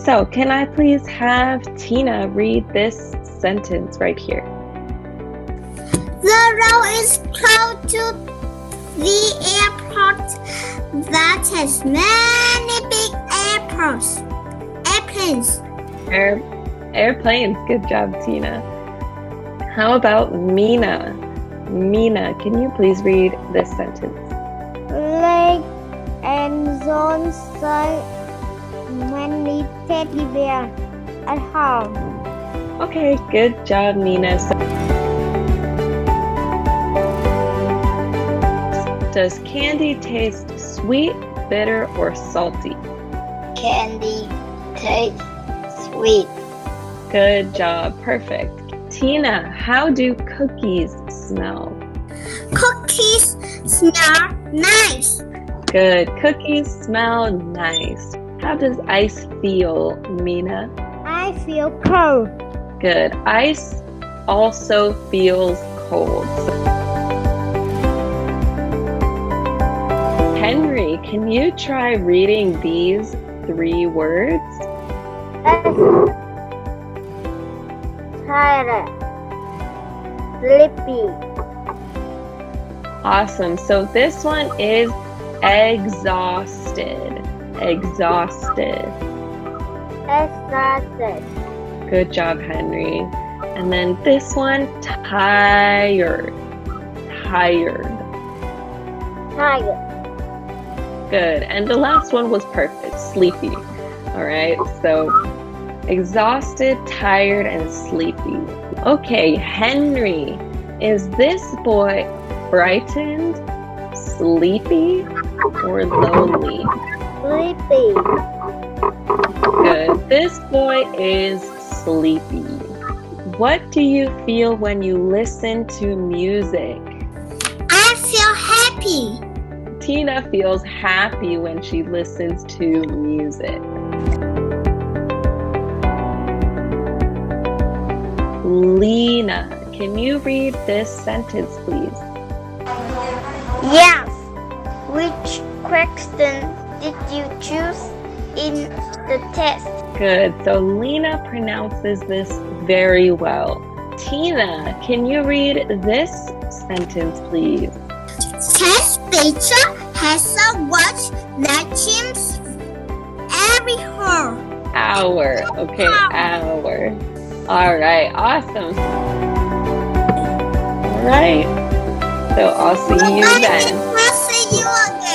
So can I please have Tina read this sentence right here? The road is close to the airport that has many big airplanes. Airplanes. Good job, Tina. How about Mina? Mina, can you please read this sentence? Lake and Zone say many teddy bears at home. Okay, good job, Mina. Does candy taste sweet, bitter, or salty? Candy tastes sweet. Good job. Perfect. Tina, how do cookies smell? Cookies smell nice. Good. Cookies smell nice. How does ice feel, Mina? I feel cold. Good. Ice also feels cold. Henry, can you try reading these 3 words? Tired. Sleepy. Awesome. So this one is exhausted. Exhausted. Exhausted. Good job, Henry. And then this one, tired. Tired. Tired. Good. And the last one was perfect. Sleepy. All right. So exhausted, tired, and sleepy. Okay, Henry. Is this boy frightened, sleepy, or lonely? Sleepy. Good. This boy is sleepy. What do you feel when you listen to music? I feel happy. Tina feels happy when she listens to music. Lena, can you read this sentence, please? Yes. Which question did you choose in the test? Good. So Lena pronounces this very well. Tina, can you read this sentence, please? Test teacher has a watch that chimes every hour. Okay, hour. All right, awesome. All right. So I'll see you then. I'll see you again.